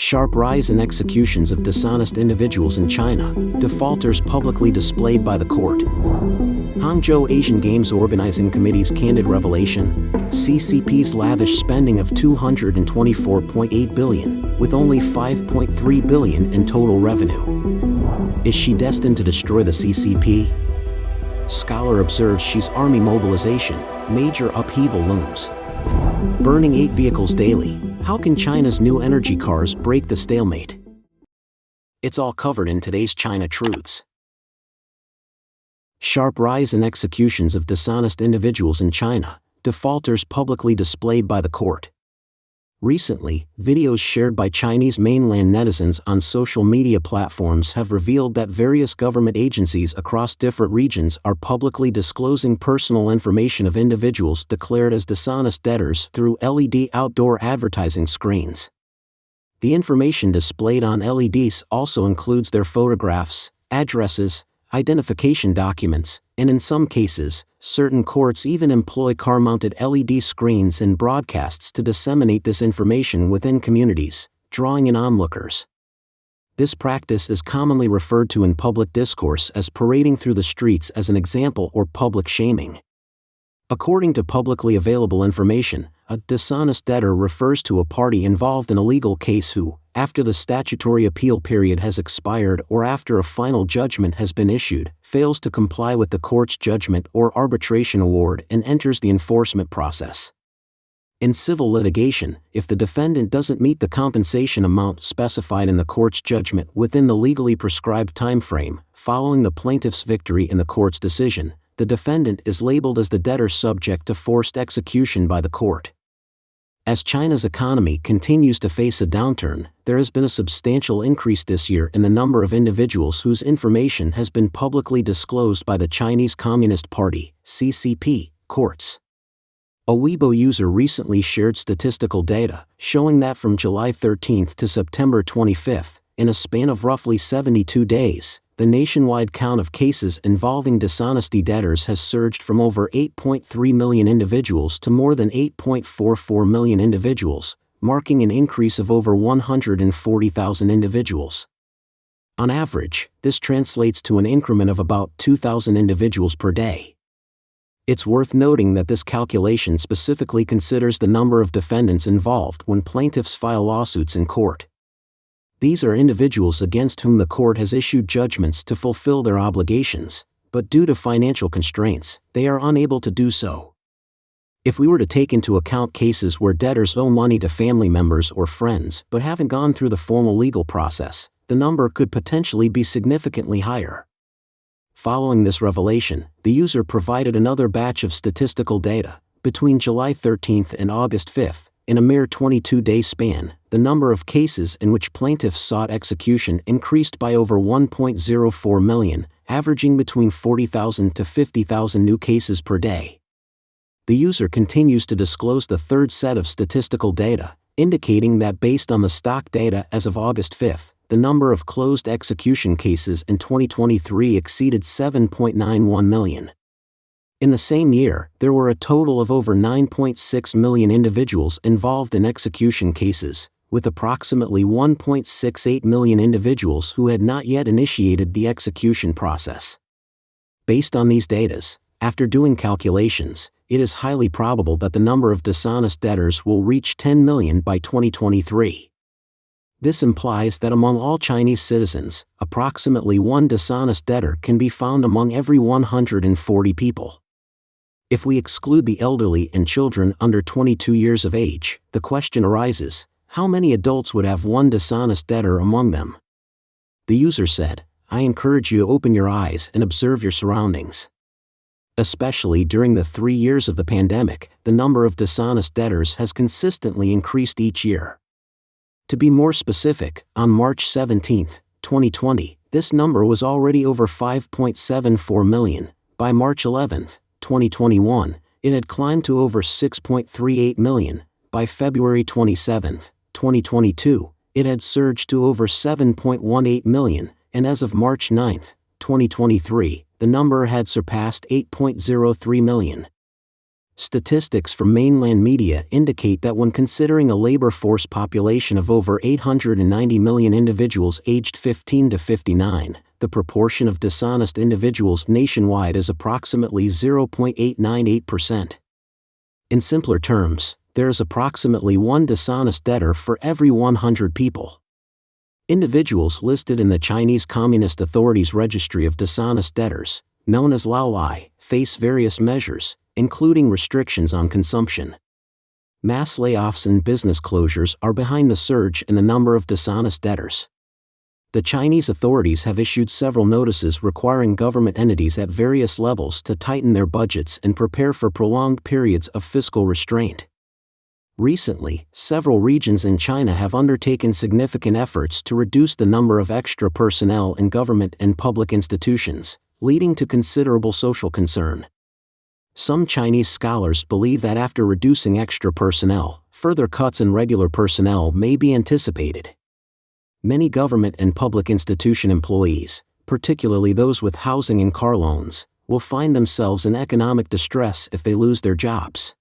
Sharp rise in executions of dishonest individuals in China, defaulters publicly displayed by the court. Hangzhou Asian Games Organizing Committee's Candid revelation, CCP's lavish spending of $224.8 billion, with only $5.3 billion in total revenue. Is she destined to destroy the CCP? Scholar observes she's army mobilization, major upheaval looms. Burning 8 vehicles daily, how can China's new energy cars break the stalemate? It's all covered in today's China Truths. Sharp rise in executions of dishonest individuals in China, defaulters publicly displayed by the court. Recently, videos shared by Chinese mainland netizens on social media platforms have revealed that various government agencies across different regions are publicly disclosing personal information of individuals declared as dishonest debtors through LED outdoor advertising screens. The information displayed on LEDs also includes their photographs, addresses, identification documents, and in some cases, certain courts even employ car-mounted LED screens and broadcasts to disseminate this information within communities, drawing in onlookers. This practice is commonly referred to in public discourse as parading through the streets as an example or public shaming. According to publicly available information, a dishonest debtor refers to a party involved in a legal case who, after the statutory appeal period has expired or after a final judgment has been issued, fails to comply with the court's judgment or arbitration award and enters the enforcement process. In civil litigation, if the defendant doesn't meet the compensation amount specified in the court's judgment within the legally prescribed time frame, following the plaintiff's victory in the court's decision, the defendant is labeled as the debtor subject to forced execution by the court. As China's economy continues to face a downturn, there has been a substantial increase this year in the number of individuals whose information has been publicly disclosed by the Chinese Communist Party, CCP, courts. A Weibo user recently shared statistical data showing that from July 13 to September 25, in a span of roughly 72 days, the nationwide count of cases involving dishonesty debtors has surged from over 8.3 million individuals to more than 8.44 million individuals, marking an increase of over 140,000 individuals. On average, this translates to an increment of about 2,000 individuals per day. It's worth noting that this calculation specifically considers the number of defendants involved when plaintiffs file lawsuits in court. These are individuals against whom the court has issued judgments to fulfill their obligations, but due to financial constraints, they are unable to do so. If we were to take into account cases where debtors owe money to family members or friends but haven't gone through the formal legal process, the number could potentially be significantly higher. Following this revelation, the user provided another batch of statistical data. Between July 13 and August 5, in a mere 22-day span, the number of cases in which plaintiffs sought execution increased by over 1.04 million, averaging between 40,000 to 50,000 new cases per day. The user continues to disclose the third set of statistical data, indicating that based on the stock data as of August 5, the number of closed execution cases in 2023 exceeded 7.91 million. In the same year, there were a total of over 9.6 million individuals involved in execution cases, with approximately 1.68 million individuals who had not yet initiated the execution process. Based on these data, after doing calculations, it is highly probable that the number of dishonest debtors will reach 10 million by 2023. This implies that among all Chinese citizens, approximately one dishonest debtor can be found among every 140 people. If we exclude the elderly and children under 22 years of age, the question arises, how many adults would have one dishonest debtor among them? The user said, I encourage you to open your eyes and observe your surroundings. Especially during the 3 years of the pandemic, the number of dishonest debtors has consistently increased each year. To be more specific, on March 17, 2020, this number was already over 5.74 million. By March 11, 2021, it had climbed to over 6.38 million. By February 27, 2022, it had surged to over 7.18 million, and as of March 9, 2023, the number had surpassed 8.03 million. Statistics from mainland media indicate that when considering a labor force population of over 890 million individuals aged 15 to 59, the proportion of dishonest individuals nationwide is approximately 0.898%. In simpler terms, there is approximately one dishonest debtor for every 100 people. Individuals listed in the Chinese Communist Authority's Registry of Dishonest Debtors, known as Laolai, face various measures, including restrictions on consumption. Mass layoffs and business closures are behind the surge in the number of dishonest debtors. The Chinese authorities have issued several notices requiring government entities at various levels to tighten their budgets and prepare for prolonged periods of fiscal restraint. Recently, several regions in China have undertaken significant efforts to reduce the number of extra personnel in government and public institutions, leading to considerable social concern. Some Chinese scholars believe that after reducing extra personnel, further cuts in regular personnel may be anticipated. Many government and public institution employees, particularly those with housing and car loans, will find themselves in economic distress if they lose their jobs.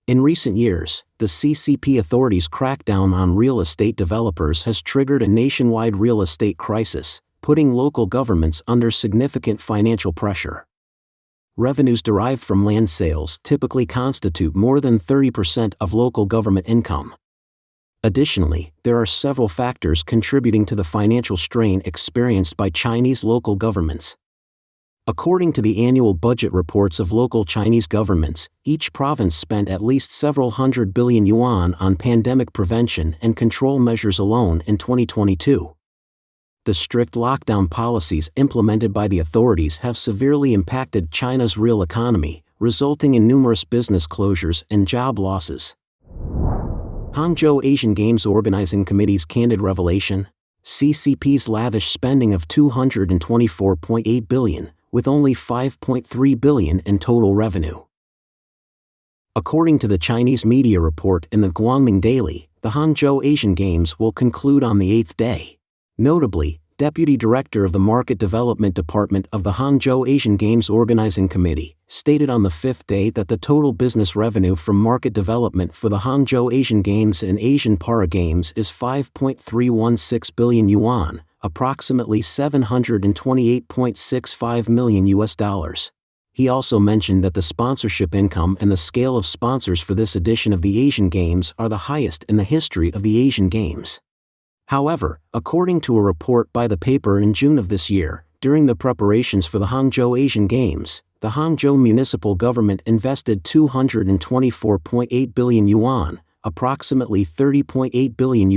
In recent years, the CCP authorities' crackdown on real estate developers has triggered a nationwide real estate crisis, putting local governments under significant financial pressure. Revenues derived from land sales typically constitute more than 30% of local government income. Additionally, there are several factors contributing to the financial strain experienced by Chinese local governments. According to the annual budget reports of local Chinese governments, each province spent at least several hundred billion yuan on pandemic prevention and control measures alone in 2022. The strict lockdown policies implemented by the authorities have severely impacted China's real economy, resulting in numerous business closures and job losses. Hangzhou Asian Games Organizing Committee's Candid revelation: CCP's lavish spending of 224.8 billion, with only 5.3 billion in total revenue. According to the Chinese media report in the Guangming Daily, the Hangzhou Asian Games will conclude on the 8th day. Notably, Deputy Director of the Market Development Department of the Hangzhou Asian Games Organizing Committee stated on the 5th day that the total business revenue from market development for the Hangzhou Asian Games and Asian Para Games is 5.316 billion yuan, approximately $728.65 million. He also mentioned that the sponsorship income and the scale of sponsors for this edition of the Asian Games are the highest in the history of the Asian Games. However, according to a report by the paper in June of this year, during the preparations for the Hangzhou Asian Games, the Hangzhou municipal government invested 224.8 billion yuan, approximately $30.8 billion,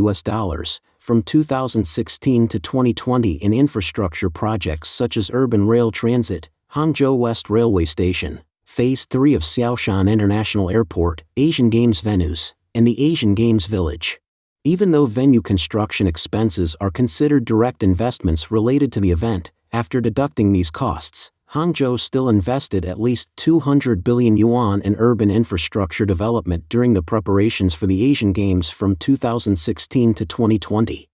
from 2016 to 2020 in infrastructure projects such as urban rail transit, Hangzhou West Railway Station, Phase 3 of Xiaoshan International Airport, Asian Games venues, and the Asian Games Village. Even though venue construction expenses are considered direct investments related to the event, after deducting these costs, Hangzhou still invested at least 200 billion yuan in urban infrastructure development during the preparations for the Asian Games from 2016 to 2020.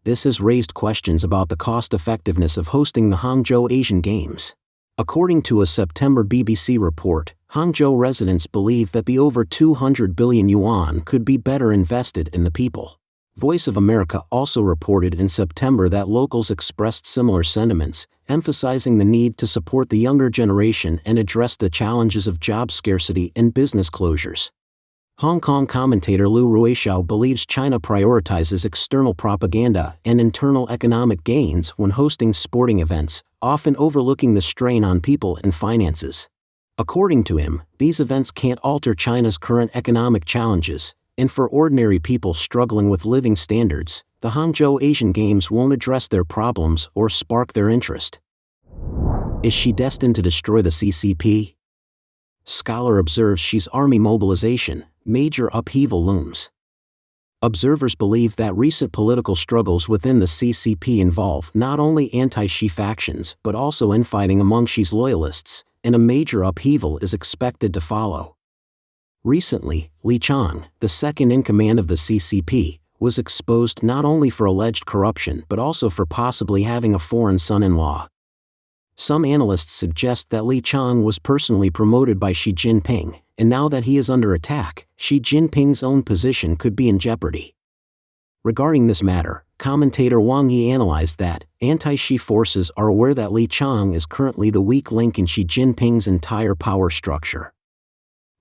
This has raised questions about the cost-effectiveness of hosting the Hangzhou Asian Games. According to a September BBC report, Hangzhou residents believe that the over 200 billion yuan could be better invested in the people. Voice of America also reported in September that locals expressed similar sentiments, emphasizing the need to support the younger generation and address the challenges of job scarcity and business closures. Hong Kong commentator Lu Ruixiao believes China prioritizes external propaganda and internal economic gains when hosting sporting events, often overlooking the strain on people and finances. According to him, these events can't alter China's current economic challenges, and for ordinary people struggling with living standards, the Hangzhou Asian Games won't address their problems or spark their interest. Is she destined to destroy the CCP? Scholar observes she's army mobilization, major upheaval looms. Observers believe that recent political struggles within the CCP involve not only anti-Xi factions but also infighting among Xi's loyalists, and a major upheaval is expected to follow. Recently, Li Chang, the second in command of the CCP, was exposed not only for alleged corruption but also for possibly having a foreign son-in-law. Some analysts suggest that Li Chang was personally promoted by Xi Jinping, and now that he is under attack, Xi Jinping's own position could be in jeopardy. Regarding this matter, commentator Wang Yi analyzed that anti-Xi forces are aware that Li Qiang is currently the weak link in Xi Jinping's entire power structure.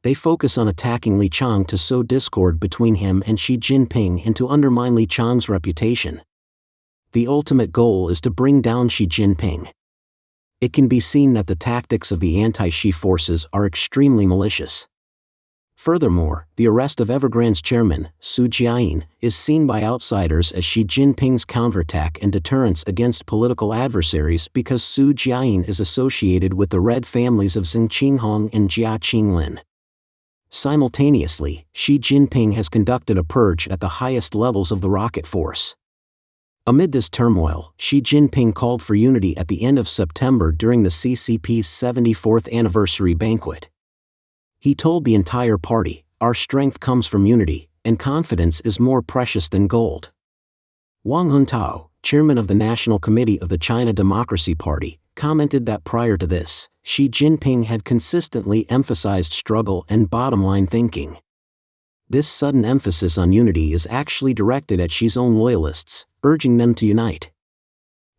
They focus on attacking Li Qiang to sow discord between him and Xi Jinping and to undermine Li Qiang's reputation. The ultimate goal is to bring down Xi Jinping. It can be seen that the tactics of the anti-Xi forces are extremely malicious. Furthermore, the arrest of Evergrande's chairman, Su Jiayin, is seen by outsiders as Xi Jinping's counterattack and deterrence against political adversaries because Su Jiayin is associated with the Red families of Zheng Qinghong and Jia Qinglin. Simultaneously, Xi Jinping has conducted a purge at the highest levels of the rocket force. Amid this turmoil, Xi Jinping called for unity at the end of September during the CCP's 74th anniversary banquet. He told the entire party, "Our strength comes from unity, and confidence is more precious than gold." Wang Huntao, chairman of the National Committee of the China Democracy Party, commented that prior to this, Xi Jinping had consistently emphasized struggle and bottom-line thinking. This sudden emphasis on unity is actually directed at Xi's own loyalists, urging them to unite.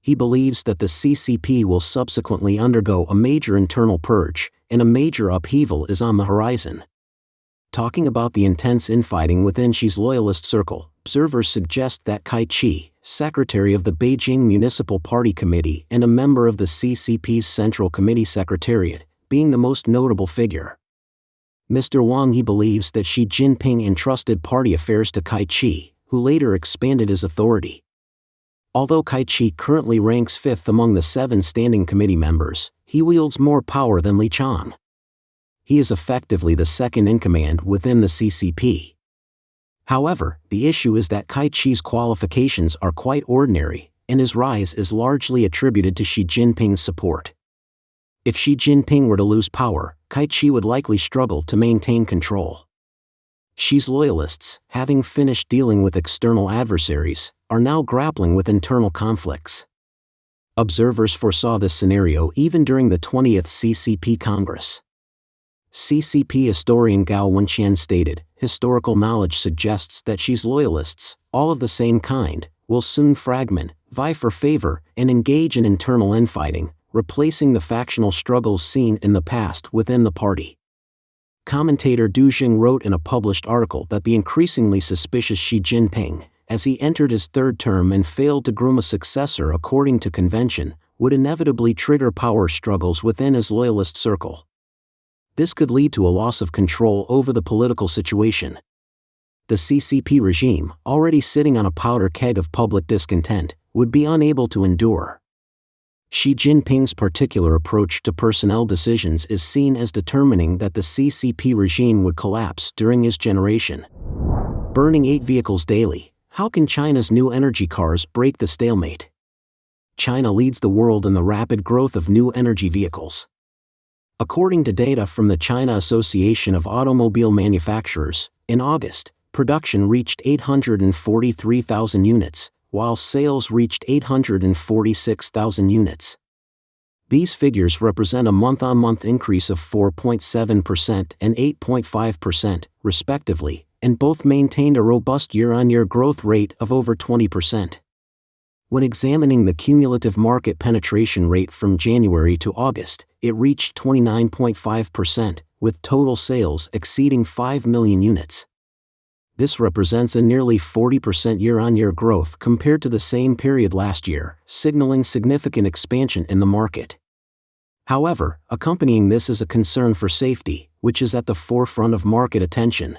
He believes that the CCP will subsequently undergo a major internal purge, and a major upheaval is on the horizon. Talking about the intense infighting within Xi's loyalist circle, observers suggest that Kai Chi, secretary of the Beijing Municipal Party Committee and a member of the CCP's Central Committee Secretariat, being the most notable figure. Mr. Wang Yi believes that Xi Jinping entrusted party affairs to Kai Chi, who later expanded his authority. Although Kai Chi currently ranks fifth among the 7 standing committee members, he wields more power than Li Qiang. He is effectively the second in command within the CCP. However, the issue is that Kai Chi's qualifications are quite ordinary, and his rise is largely attributed to Xi Jinping's support. If Xi Jinping were to lose power, Kai Chi would likely struggle to maintain control. Xi's loyalists, having finished dealing with external adversaries, are now grappling with internal conflicts. Observers foresaw this scenario even during the 20th CCP Congress. CCP historian Gao Wenqian stated, "Historical knowledge suggests that Xi's loyalists, all of the same kind, will soon fragment, vie for favor, and engage in internal infighting, replacing the factional struggles seen in the past within the party." Commentator Du Jing wrote in a published article that the increasingly suspicious Xi Jinping, as he entered his third term and failed to groom a successor according to convention, would inevitably trigger power struggles within his loyalist circle. This could lead to a loss of control over the political situation. The CCP regime, already sitting on a powder keg of public discontent, would be unable to endure. Xi Jinping's particular approach to personnel decisions is seen as determining that the CCP regime would collapse during his generation. Burning 8 vehicles daily, how can China's new energy cars break the stalemate? China leads the world in the rapid growth of new energy vehicles. According to data from the China Association of Automobile Manufacturers, in August, production reached 843,000 units, while sales reached 846,000 units. These figures represent a month-on-month increase of 4.7% and 8.5%, respectively, and both maintained a robust year-on-year growth rate of over 20%. When examining the cumulative market penetration rate from January to August, it reached 29.5%, with total sales exceeding 5 million units. This represents a nearly 40% year-on-year growth compared to the same period last year, signaling significant expansion in the market. However, accompanying this is a concern for safety, which is at the forefront of market attention.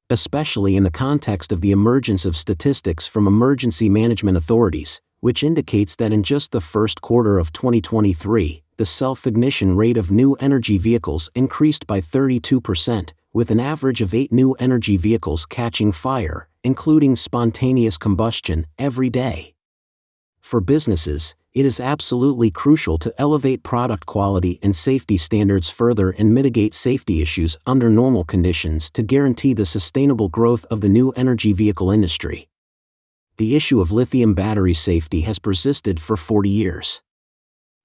Especially in the context of the emergence of statistics from emergency management authorities, which indicates that in just the first quarter of 2023, the self-ignition rate of new energy vehicles increased by 32%, with an average of 8 new energy vehicles catching fire, including spontaneous combustion, every day. For businesses, it is absolutely crucial to elevate product quality and safety standards further and mitigate safety issues under normal conditions to guarantee the sustainable growth of the new energy vehicle industry. The issue of lithium battery safety has persisted for 40 years.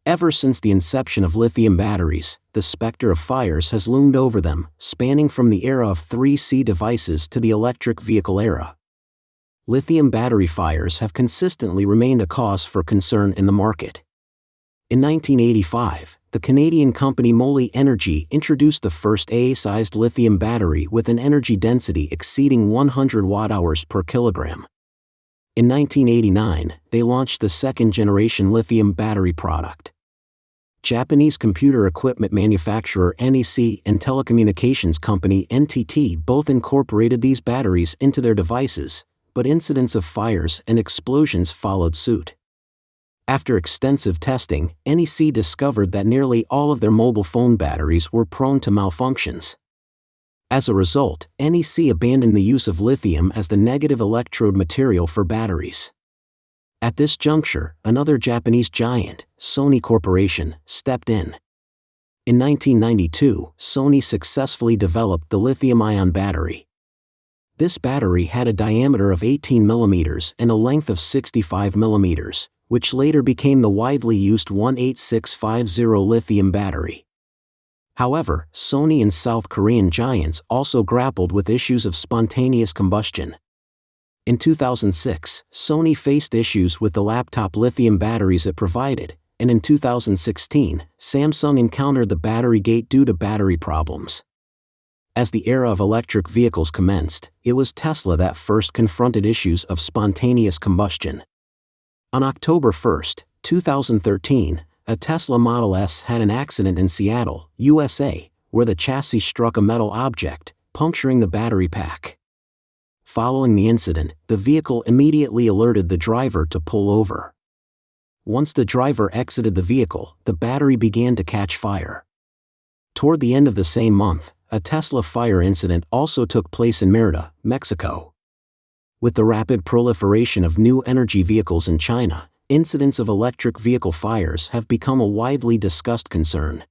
Ever since the inception of lithium batteries, the specter of fires has loomed over them, spanning from the era of 3C devices to the electric vehicle era. Lithium battery fires have consistently remained a cause for concern in the market. In 1985, the Canadian company Moly Energy introduced the first AA-sized lithium battery with an energy density exceeding 100 watt-hours per kilogram. In 1989, they launched the second-generation lithium battery product. Japanese computer equipment manufacturer NEC and telecommunications company NTT both incorporated these batteries into their devices, but incidents of fires and explosions followed suit. After extensive testing, NEC discovered that nearly all of their mobile phone batteries were prone to malfunctions. As a result, NEC abandoned the use of lithium as the negative electrode material for batteries. At this juncture, another Japanese giant, Sony Corporation, stepped in. In 1992, Sony successfully developed the lithium-ion battery. This battery had a diameter of 18 mm and a length of 65 mm, which later became the widely used 18650 lithium battery. However, Sony and South Korean giants also grappled with issues of spontaneous combustion. In 2006, Sony faced issues with the laptop lithium batteries it provided, and in 2016, Samsung encountered the battery gate due to battery problems. As the era of electric vehicles commenced, it was Tesla that first confronted issues of spontaneous combustion. On October 1, 2013, a Tesla Model S had an accident in Seattle, USA, where the chassis struck a metal object, puncturing the battery pack. Following the incident, the vehicle immediately alerted the driver to pull over. Once the driver exited the vehicle, the battery began to catch fire. Toward the end of the same month, a Tesla fire incident also took place in Mérida, Mexico. With the rapid proliferation of new energy vehicles in China, incidents of electric vehicle fires have become a widely discussed concern.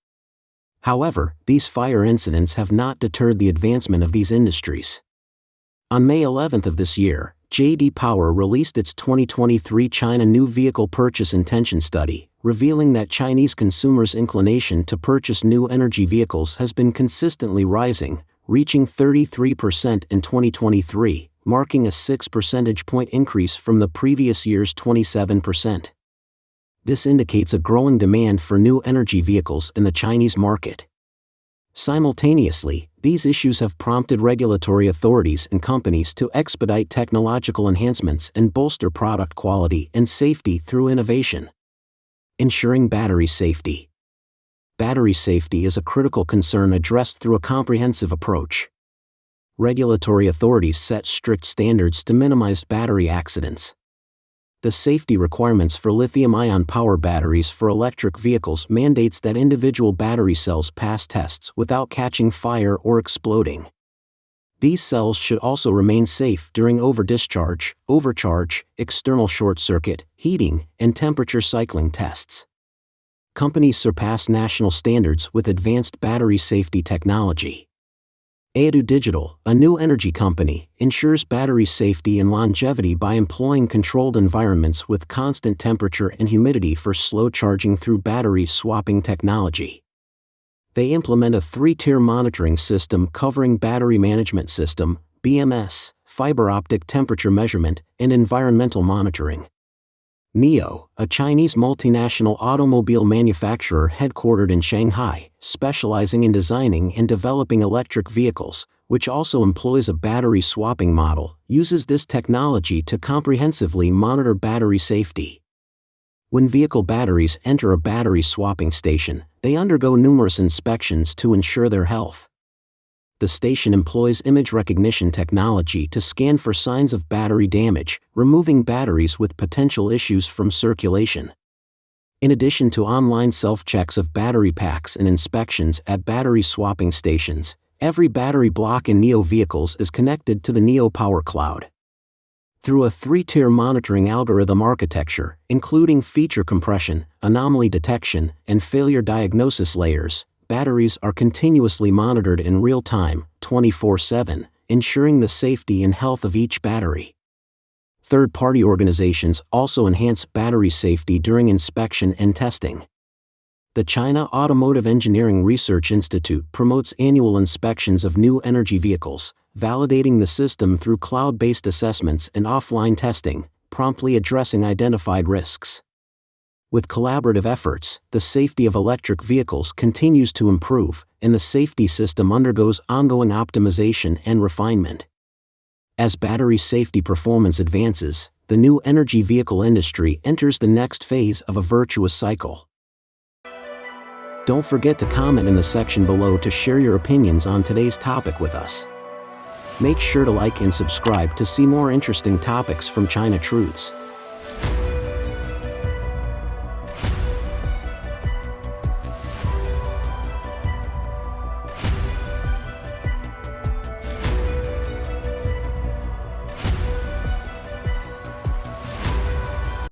However, these fire incidents have not deterred the advancement of these industries. On May 11 of this year, J.D. Power released its 2023 China New Vehicle Purchase Intention Study, revealing that Chinese consumers' inclination to purchase new energy vehicles has been consistently rising, reaching 33% in 2023, marking a 6 percentage point increase from the previous year's 27%. This indicates a growing demand for new energy vehicles in the Chinese market. Simultaneously, these issues have prompted regulatory authorities and companies to expedite technological enhancements and bolster product quality and safety through innovation. Ensuring battery safety. Battery safety is a critical concern addressed through a comprehensive approach. Regulatory authorities set strict standards to minimize battery accidents. The safety requirements for lithium-ion power batteries for electric vehicles mandates that individual battery cells pass tests without catching fire or exploding. These cells should also remain safe during overdischarge, overcharge, external short circuit, heating, and temperature cycling tests. Companies surpass national standards with advanced battery safety technology. Aedu Digital, a new energy company, ensures battery safety and longevity by employing controlled environments with constant temperature and humidity for slow charging through battery swapping technology. They implement a 3-tier monitoring system covering battery management system, BMS, fiber optic temperature measurement, and environmental monitoring. NIO, a Chinese multinational automobile manufacturer headquartered in Shanghai, specializing in designing and developing electric vehicles, which also employs a battery swapping model, uses this technology to comprehensively monitor battery safety. When vehicle batteries enter a battery swapping station, they undergo numerous inspections to ensure their health. The station employs image recognition technology to scan for signs of battery damage, removing batteries with potential issues from circulation. In addition to online self-checks of battery packs and inspections at battery swapping stations, every battery block in NIO vehicles is connected to the NIO Power Cloud. Through a 3-tier monitoring algorithm architecture, including feature compression, anomaly detection, and failure diagnosis layers, batteries are continuously monitored in real time, 24/7, ensuring the safety and health of each battery. Third-party organizations also enhance battery safety during inspection and testing. The China Automotive Engineering Research Institute promotes annual inspections of new energy vehicles, validating the system through cloud-based assessments and offline testing, promptly addressing identified risks. With collaborative efforts, the safety of electric vehicles continues to improve, and the safety system undergoes ongoing optimization and refinement. As battery safety performance advances, the new energy vehicle industry enters the next phase of a virtuous cycle. Don't forget to comment in the section below to share your opinions on today's topic with us. Make sure to like and subscribe to see more interesting topics from China Truths.